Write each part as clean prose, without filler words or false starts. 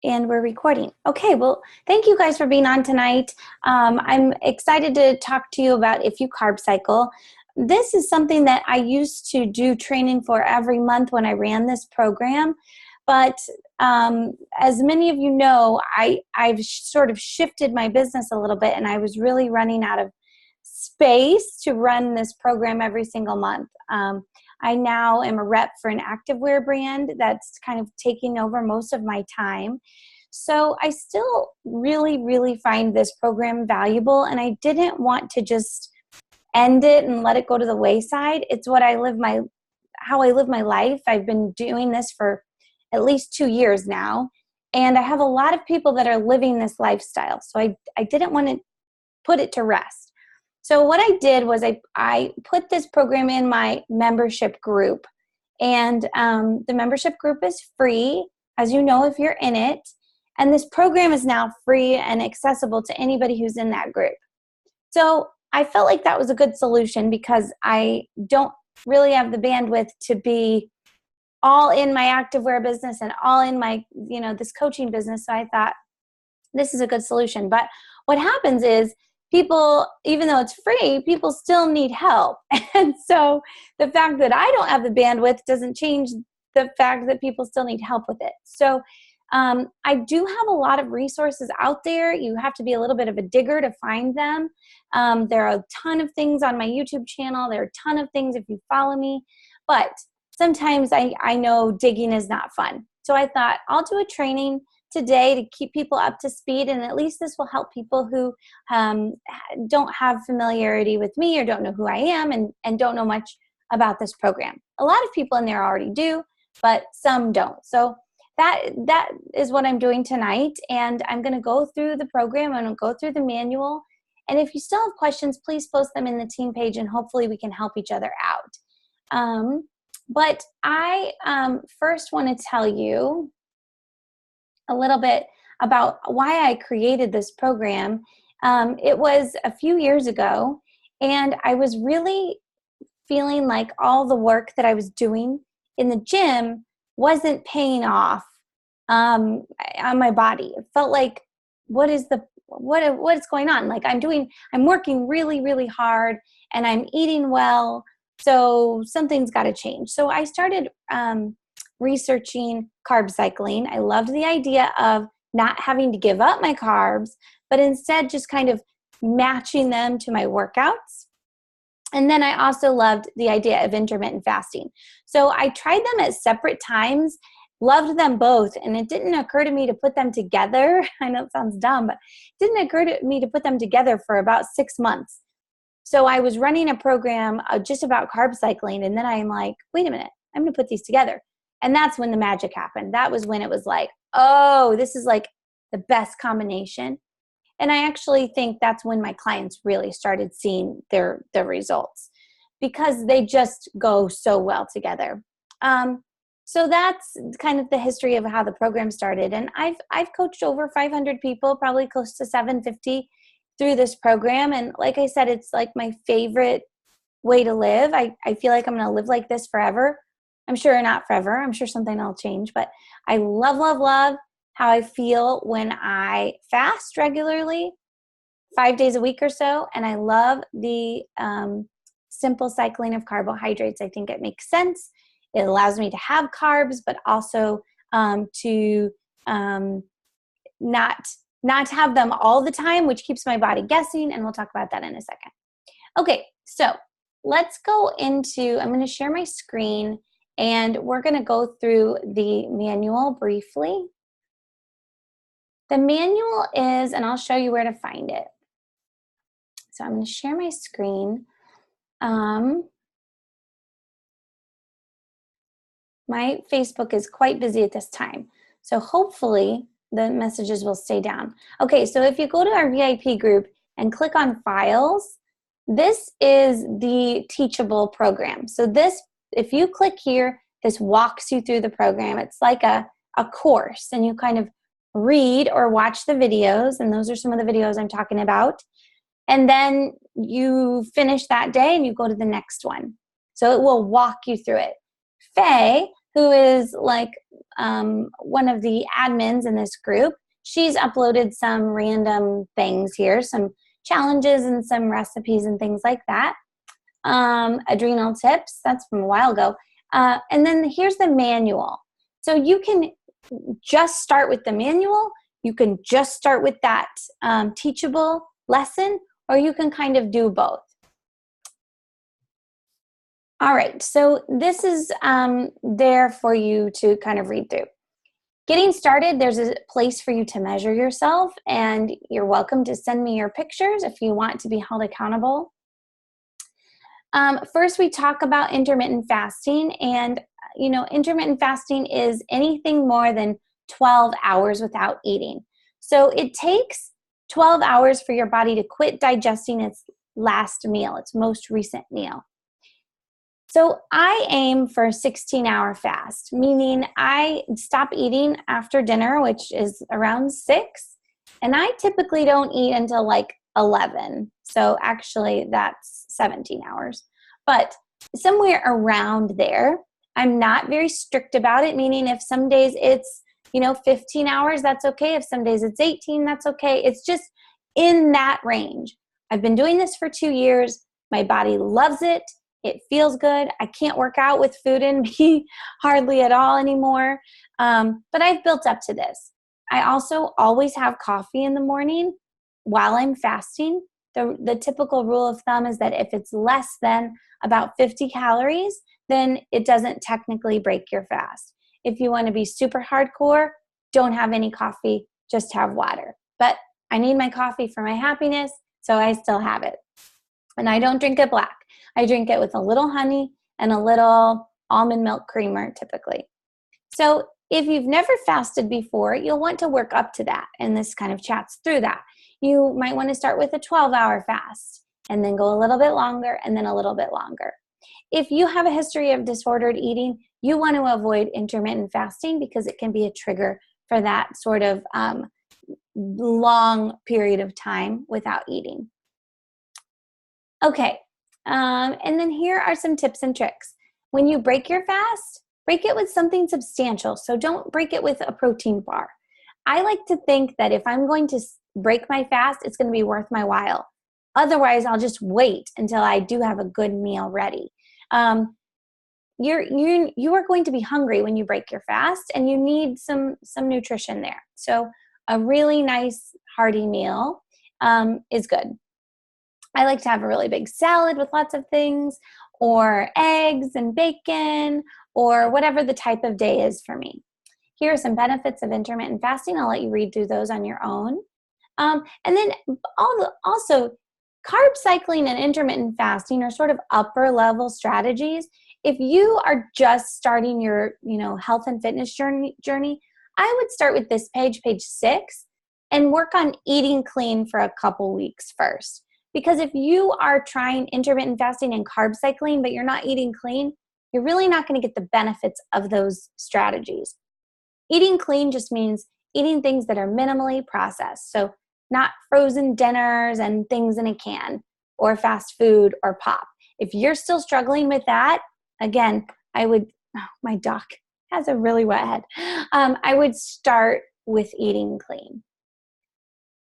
And we're recording. Okay, well, thank you guys for being on tonight. I'm excited to talk to you about If You Carb Cycle. This is something that I used to do training for every month when I ran this program. But as many of you know, I've sort of shifted my business a little bit, and I was really running out of space to run this program every single month. I now am a rep for an activewear brand that's kind of taking over most of my time. So I still really find this program valuable, and I didn't want to just end it and let it go to the wayside. It's what how I live my life. I've been doing this for at least 2 years now, and I have a lot of people that are living this lifestyle. So I didn't want to put it to rest. So what I did was I put this program in my membership group, and the membership group is free, as you know, if you're in it, and this program is now free and accessible to anybody who's in that group. So I felt like that was a good solution because I don't really have the bandwidth to be all in my activewear business and all in my, this coaching business. So I thought this is a good solution. But what happens is people, even though it's free, people still need help. And so the fact that I don't have the bandwidth doesn't change the fact that people still need help with it. So I do have a lot of resources out there. You have to be a little bit of a digger to find them. There are a ton of things on my YouTube channel. There are a ton of things if you follow me. But sometimes I know digging is not fun. So I thought I'll do a training today to keep people up to speed, and at least this will help people who don't have familiarity with me or don't know who I am and don't know much about this program. A lot of people in there already do, but some don't. So that is what I'm doing tonight, and I'm going to go through the program. I'm going to go through the manual, and if you still have questions, please post them in the team page, and hopefully we can help each other out. But I first want to tell you a little bit about why I created this program. It was a few years ago, and I was really feeling like all the work that I was doing in the gym wasn't paying off on my body. It felt like, what is going on? Like I'm working really hard, and I'm eating well, so something's got to change. So I started researching carb cycling. I loved the idea of not having to give up my carbs, but instead just kind of matching them to my workouts. And then I also loved the idea of intermittent fasting. So I tried them at separate times, loved them both, and it didn't occur to me to put them together. I know it sounds dumb, but it didn't occur to me to put them together for about 6 months. So I was running a program just about carb cycling, and then I'm like, wait a minute, I'm going to put these together. And that's when the magic happened. That was when it was like, oh, this is like the best combination. And I actually think that's when my clients really started seeing their results, because they just go so well together. So that's kind of the history of how the program started. And I've coached over 500 people, probably close to 750 through this program. And like I said, it's like my favorite way to live. I feel like I'm going to live like this forever. I'm sure not forever. I'm sure something will change, but I love how I feel when I fast regularly, 5 days a week or so. And I love the simple cycling of carbohydrates. I think it makes sense. It allows me to have carbs, but also to not have them all the time, which keeps my body guessing. And we'll talk about that in a second. Okay, so let's go into, I'm going to share my screen, and we're going to go through the manual briefly. The manual is, and I'll show you where to find it. So I'm going to share my screen. My Facebook is quite busy at this time, so hopefully the messages will stay down. Okay, so if you go to our VIP group and click on files, this is the teachable program. So this, if you click here, this walks you through the program. It's like a course, and you kind of read or watch the videos, and those are some of the videos I'm talking about. And then you finish that day and you go to the next one. So it will walk you through it. Faye, who is like one of the admins in this group, she's uploaded some random things here, some challenges and some recipes and things like that. Adrenal tips, that's from a while ago. And then here's the manual. So you can just start with the manual, you can just start with that teachable lesson, or you can kind of do both. All right, so this is there for you to kind of read through. Getting started, there's a place for you to measure yourself, and you're welcome to send me your pictures if you want to be held accountable. First, we talk about intermittent fasting, and intermittent fasting is anything more than 12 hours without eating. So it takes 12 hours for your body to quit digesting its last meal, its most recent meal. So I aim for a 16-hour fast, meaning I stop eating after dinner, which is around 6, and I typically don't eat until like 11. So actually that's 17 hours. But somewhere around there, I'm not very strict about it, meaning if some days it's 15 hours, that's okay. If some days it's 18, that's okay. It's just in that range. I've been doing this for 2 years. My body loves it. It feels good. I can't work out with food in me hardly at all anymore. But I've built up to this. I also always have coffee in the morning while I'm fasting. The typical rule of thumb is that if it's less than about 50 calories, then it doesn't technically break your fast. If you want to be super hardcore, don't have any coffee, just have water. But I need my coffee for my happiness, so I still have it. And I don't drink it black. I drink it with a little honey and a little almond milk creamer typically. So if you've never fasted before, you'll want to work up to that, and this kind of chats through that. You might want to start with a 12-hour fast and then go a little bit longer and then a little bit longer. If you have a history of disordered eating, you want to avoid intermittent fasting because it can be a trigger for that sort of long period of time without eating. Okay, and then here are some tips and tricks. When you break your fast, break it with something substantial. So don't break it with a protein bar. I like to think that if I'm going to break my fast, it's going to be worth my while. Otherwise, I'll just wait until I do have a good meal ready. You are going to be hungry when you break your fast, and you need some nutrition there. So a really nice hearty meal is good. I like to have a really big salad with lots of things, or eggs and bacon, or whatever the type of day is for me. Here are some benefits of intermittent fasting. I'll let you read through those on your own. And then also, carb cycling and intermittent fasting are sort of upper level strategies. If you are just starting your health and fitness journey, I would start with this page 6, and work on eating clean for a couple weeks first. Because if you are trying intermittent fasting and carb cycling, but you're not eating clean, you're really not going to get the benefits of those strategies. Eating clean just means eating things that are minimally processed. So not frozen dinners and things in a can, or fast food or pop. If you're still struggling with that, again, my dog has a really wet head. I would start with eating clean.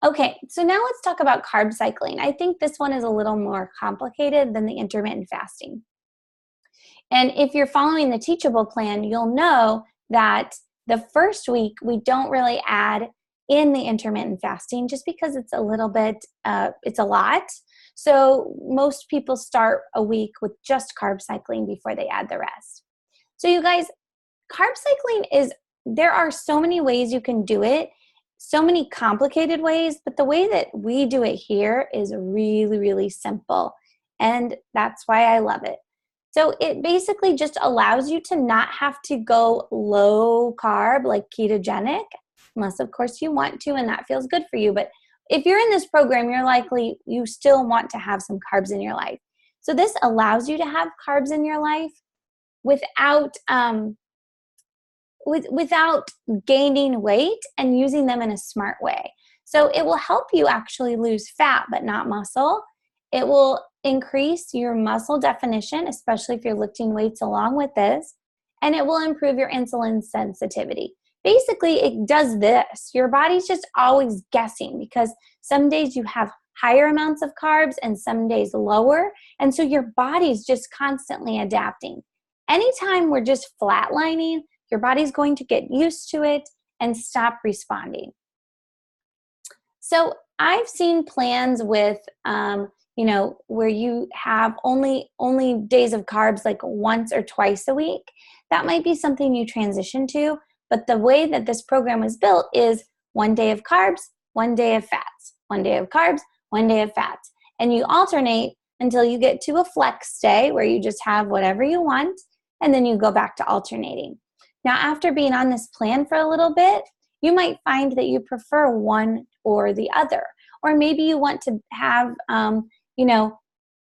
Okay, so now let's talk about carb cycling. I think this one is a little more complicated than the intermittent fasting. And if you're following the teachable plan, you'll know that the first week we don't really add in the intermittent fasting just because it's a little bit, it's a lot. So most people start a week with just carb cycling before they add the rest. So you guys, carb cycling there are so many ways you can do it. So many complicated ways, but the way that we do it here is really, really simple. And that's why I love it. So it basically just allows you to not have to go low carb, like ketogenic, unless of course you want to and that feels good for you. But if you're in this program, you still want to have some carbs in your life. So this allows you to have carbs in your life without gaining weight and using them in a smart way. So it will help you actually lose fat, but not muscle. It will increase your muscle definition, especially if you're lifting weights along with this. and it will improve your insulin sensitivity. Basically, it does this. Your body's just always guessing because some days you have higher amounts of carbs and some days lower, and so your body's just constantly adapting. Anytime we're just flatlining, your body's going to get used to it and stop responding. So I've seen plans with, where you have only days of carbs like once or twice a week. That might be something you transition to, but the way that this program was built is 1 day of carbs, 1 day of fats, 1 day of carbs, 1 day of fats. And you alternate until you get to a flex day where you just have whatever you want, and then you go back to alternating. Now, after being on this plan for a little bit, you might find that you prefer one or the other. Or maybe you want to have,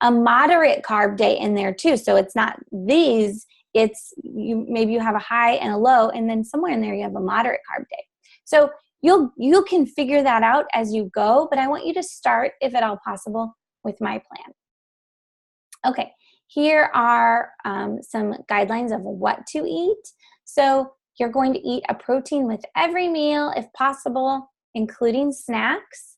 a moderate carb day in there too. So it's not these, maybe you have a high and a low, and then somewhere in there you have a moderate carb day. So you can figure that out as you go, but I want you to start, if at all possible, with my plan. Okay, here are some guidelines of what to eat. So you're going to eat a protein with every meal, if possible, including snacks.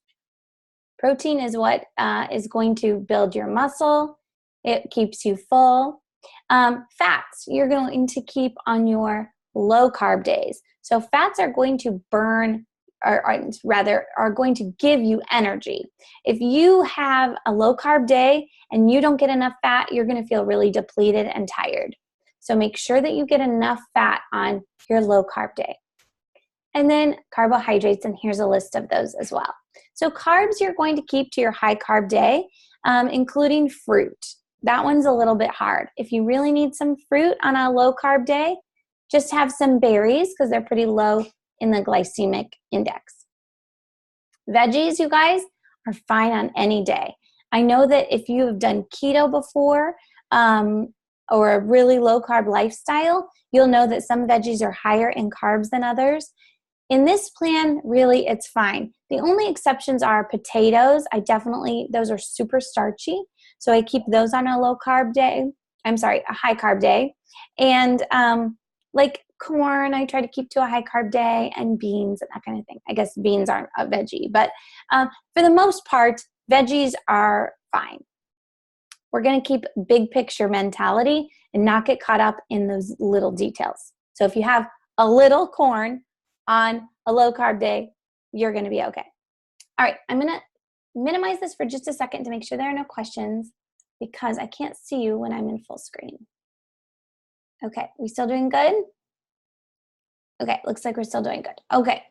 Protein is what is going to build your muscle. It keeps you full. Fats, you're going to keep on your low carb days. So fats are going to burn, are going to give you energy. If you have a low carb day and you don't get enough fat, you're going to feel really depleted and tired. So make sure that you get enough fat on your low carb day. And then carbohydrates, and here's a list of those as well. So carbs you're going to keep to your high carb day, including fruit. That one's a little bit hard. If you really need some fruit on a low carb day, just have some berries because they're pretty low in the glycemic index. Veggies, you guys, are fine on any day. I know that if you have done keto before or a really low carb lifestyle, you'll know that some veggies are higher in carbs than others. In this plan, really, it's fine. The only exceptions are potatoes. Those are super starchy, so I keep those on a a high carb day. And like corn, I try to keep to a high carb day, and beans and that kind of thing. I guess beans aren't a veggie, but for the most part, veggies are fine. We're going to keep big picture mentality and not get caught up in those little details. So if you have a little corn on a low carb day, you're going to be okay. All right, I'm going to minimize this for just a second to make sure there are no questions because I can't see you when I'm in full screen. Okay, we still doing good? Okay, looks like we're still doing good. Okay,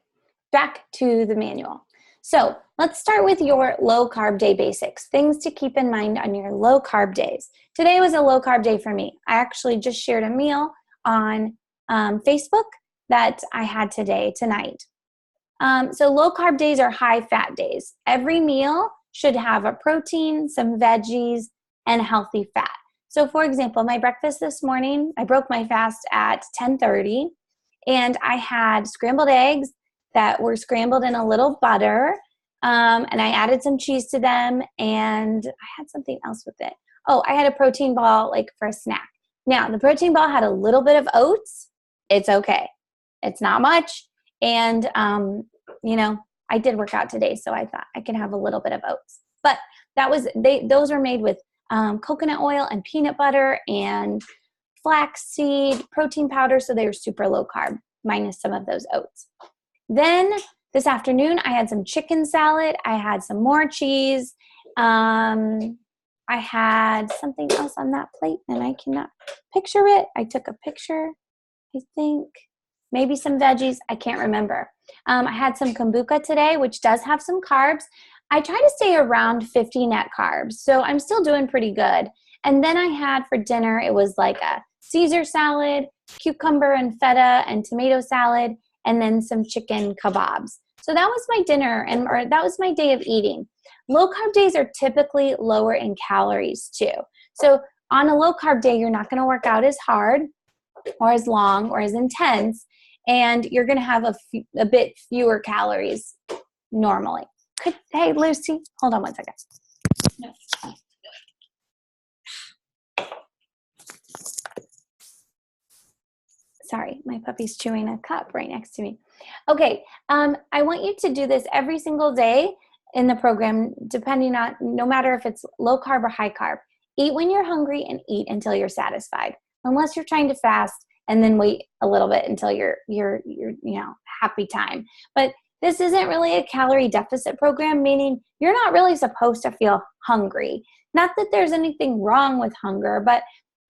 back to the manual. So let's start with your low carb day basics, things to keep in mind on your low carb days. Today was a low carb day for me. I actually just shared a meal on Facebook that I had tonight. So low carb days are high fat days. Every meal should have a protein, some veggies, and healthy fat. So for example, my breakfast this morning, I broke my fast at 10:30, and I had scrambled eggs that were scrambled in a little butter, and I added some cheese to them, and I had something else with it. Oh, I had a protein ball like for a snack. Now, the protein ball had a little bit of oats. It's okay. It's not much. And, I did work out today, so I thought I could have a little bit of oats. But those were made with coconut oil and peanut butter and flaxseed protein powder, so they were super low carb, minus some of those oats. Then this afternoon, I had some chicken salad. I had some more cheese. I had something else on that plate, and I cannot picture it. I took a picture, I think. Maybe some veggies. I can't remember. I had some kombucha today, which does have some carbs. I try to stay around 50 net carbs, so I'm still doing pretty good. And then I had for dinner, it was like a Caesar salad, cucumber and feta and tomato salad, and then some chicken kebabs. So that was my dinner, or that was my day of eating. Low carb days are typically lower in calories too. So on a low carb day, you're not going to work out as hard or as long or as intense, and you're going to have a bit fewer calories normally. Hey, Lucy, hold on one second. No. Sorry, my puppy's chewing a cup right next to me. Okay, I want you to do this every single day in the program, depending on, no matter if it's low carb or high carb. Eat when you're hungry and eat until you're satisfied, unless you're trying to fast and then wait a little bit until you're happy time. But this isn't really a calorie deficit program, meaning you're not really supposed to feel hungry. Not that there's anything wrong with hunger, but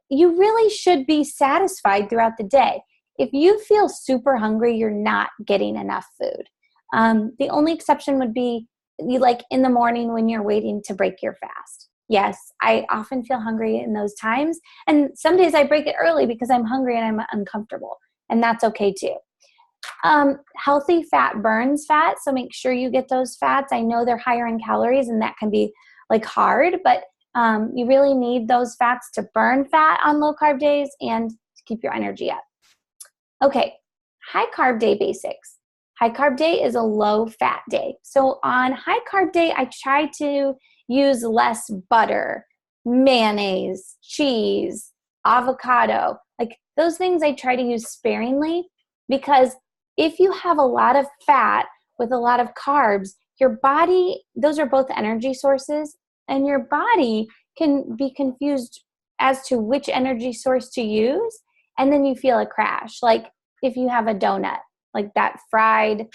you really should be satisfied throughout the day. If you feel super hungry, you're not getting enough food. The only exception would be like in the morning when you're waiting to break your fast. Yes, I often feel hungry in those times. And some days I break it early because I'm hungry and I'm uncomfortable. And that's okay too. Healthy fat burns fat, so make sure you get those fats. I know they're higher in calories and that can be like hard, but you really need those fats to burn fat on low carb days and to keep your energy up. Okay, high carb day basics. High carb day is a low fat day. So on high carb day, I try to use less butter, mayonnaise, cheese, avocado. Like those things I try to use sparingly, because if you have a lot of fat with a lot of carbs, your body, those are both energy sources, and your body can be confused as to which energy source to use, and then you feel a crash. Like if you have a donut, like that fried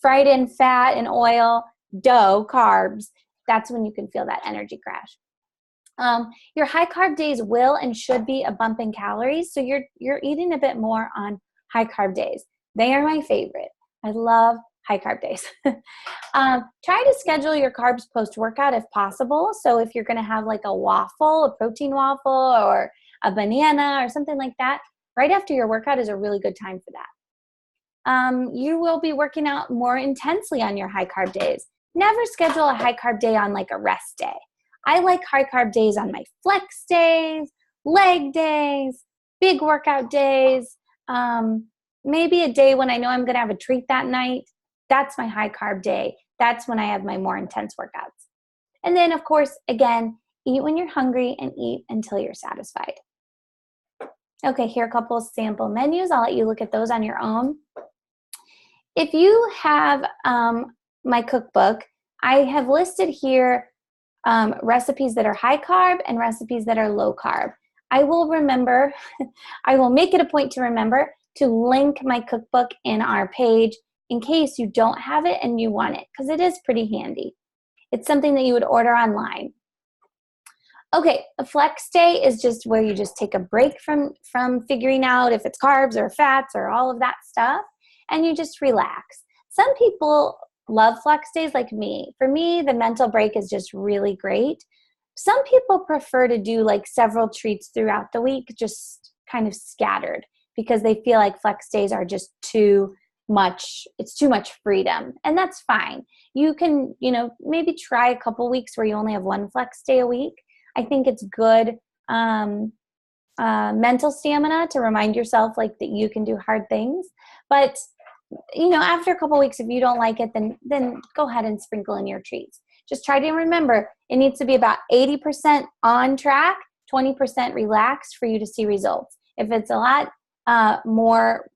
in fat and oil, dough, carbs, that's when you can feel that energy crash. Your high carb days will and should be a bump in calories, so you're eating a bit more on high carb days. They are my favorite. I love high carb days. Try to schedule your carbs post-workout if possible. So if you're going to have like a waffle, a protein waffle, or a banana or something like that, right after your workout is a really good time for that. You will be working out more intensely on your high carb days. Never schedule a high carb day on like a rest day. I like high carb days on my flex days, leg days, big workout days, maybe a day when I know I'm going to have a treat that night. That's my high carb day. That's when I have my more intense workouts. And then, of course, again, eat when you're hungry and eat until you're satisfied. Okay, here are a couple of sample menus. I'll let you look at those on your own. If you have my cookbook, I have listed here recipes that are high carb and recipes that are low carb. I will make it a point to remember to link my cookbook in our page in case you don't have it and you want it, because it is pretty handy. It's something that you would order online. Okay, a flex day is just where you just take a break from figuring out if it's carbs or fats or all of that stuff, and you just relax. Some people love flex days like me. For me, the mental break is just really great. Some people prefer to do like several treats throughout the week, just kind of scattered, because they feel like flex days are just too much. It's too much freedom, and that's fine. You can, maybe try a couple weeks where you only have one flex day a week. I think it's good mental stamina to remind yourself like that you can do hard things. But after a couple weeks, if you don't like it, then go ahead and sprinkle in your treats. Just try to remember it needs to be about 80% on track, 20% relaxed for you to see results. If it's a lot more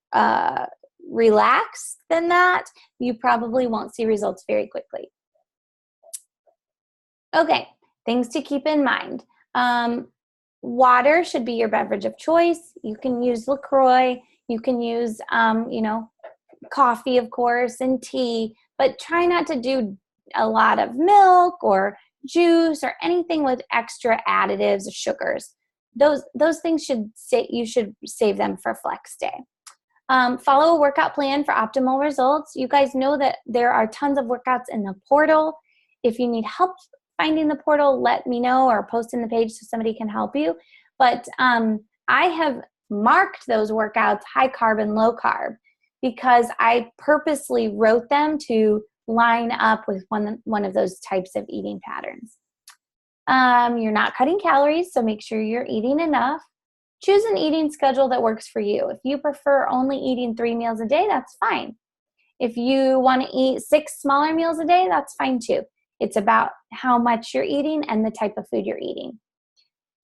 relaxed than that, you probably won't see results very quickly. Okay, things to keep in mind. Water should be your beverage of choice. You can use LaCroix. You can use, coffee, of course, and tea, but try not to do a lot of milk or juice or anything with extra additives or sugars. Those things you should save them for flex day. Follow a workout plan for optimal results. You guys know that there are tons of workouts in the portal. If you need help finding the portal, let me know or post in the page so somebody can help you. But I have marked those workouts high carb and low carb because I purposely wrote them to line up with one of those types of eating patterns. You're not cutting calories, so make sure you're eating enough. Choose an eating schedule that works for you. If you prefer only eating 3 meals a day, that's fine. If you want to eat 6 smaller meals a day, that's fine too. It's about how much you're eating and the type of food you're eating.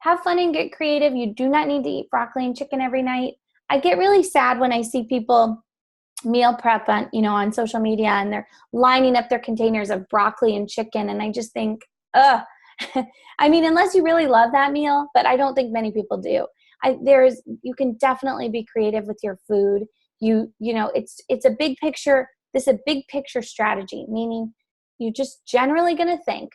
Have fun and get creative. You do not need to eat broccoli and chicken every night. I get really sad when I see people meal prep on, on social media, and they're lining up their containers of broccoli and chicken. And I just think, ugh. I mean, unless you really love that meal, but I don't think many people do. You can definitely be creative with your food. It's a big picture. This is a big picture strategy, meaning you just generally going to think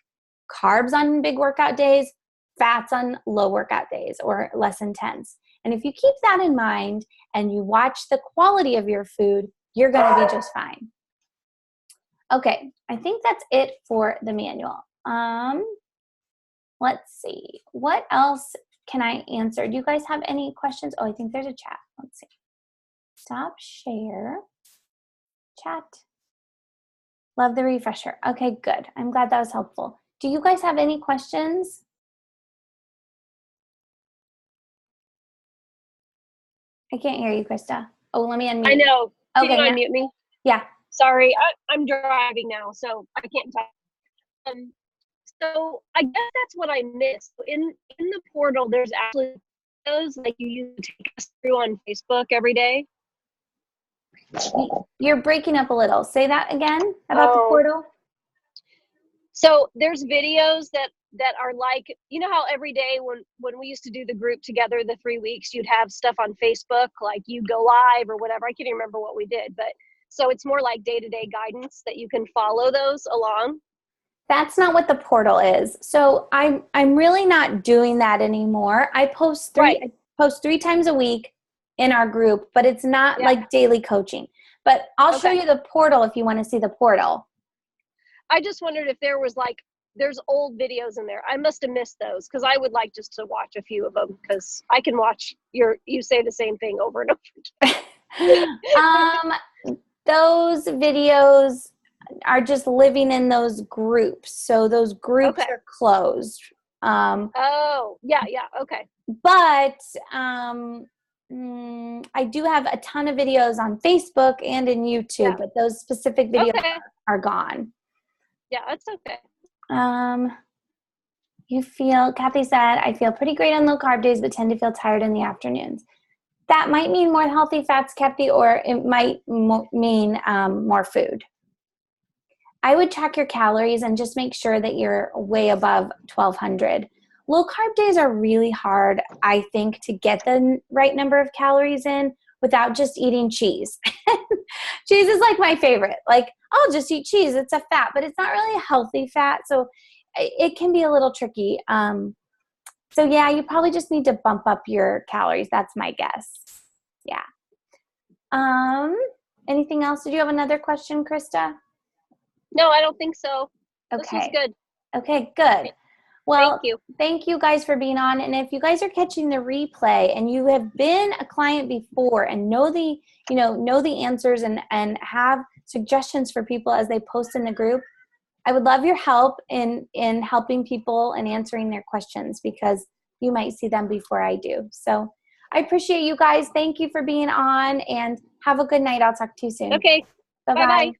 carbs on big workout days, fats on low workout days or less intense. And if you keep that in mind and you watch the quality of your food, you're going to be just fine. Okay, I think that's it for the manual. Let's see. What else can I answer? Do you guys have any questions? Oh, I think there's a chat. Let's see. Stop share. Chat. Love the refresher. Okay, good. I'm glad that was helpful. Do you guys have any questions? I can't hear you, Krista. Oh, let me unmute. I know. Can Okay, you unmute me? Yeah. Sorry, I'm driving now, so I can't talk. So I guess that's what I missed. In the portal, there's actually those like you use to take us through on Facebook every day. You're breaking up a little. Say that again about the portal. So there's videos that are like, you know how every day when we used to do the group together, the 3 weeks, you'd have stuff on Facebook, like you'd go live or whatever. I can't even remember what we did, but so it's more like day-to-day guidance that you can follow those along. That's not what the portal is. So I'm really not doing that anymore. I post three times a week in our group, but it's not like daily coaching. But I'll show you the portal if you want to see the portal. I just wondered if there was there's old videos in there. I must have missed those because I would like just to watch a few of them because I can watch you say the same thing over and over again. Those videos are just living in those groups. So those groups are closed. Okay. But I do have a ton of videos on Facebook and in YouTube, but those specific videos are gone. Yeah, that's okay. Kathy said, I feel pretty great on low carb days, but tend to feel tired in the afternoons. That might mean more healthy fats, Kathy, or it might mean more food. I would track your calories and just make sure that you're way above 1,200. Low carb days are really hard, I think, to get the right number of calories in without just eating cheese. Cheese is like my favorite. Like, I'll just eat cheese. It's a fat, but it's not really a healthy fat. So it can be a little tricky. So yeah, you probably just need to bump up your calories. That's my guess. Yeah. Anything else? Did you have another question, Krista? No, I don't think so. Okay. This was good. Okay, good. Well, thank you guys for being on. And if you guys are catching the replay and you have been a client before and know the answers and have suggestions for people as they post in the group, I would love your help in helping people and answering their questions because you might see them before I do. So I appreciate you guys. Thank you for being on and have a good night. I'll talk to you soon. Okay. Bye-bye.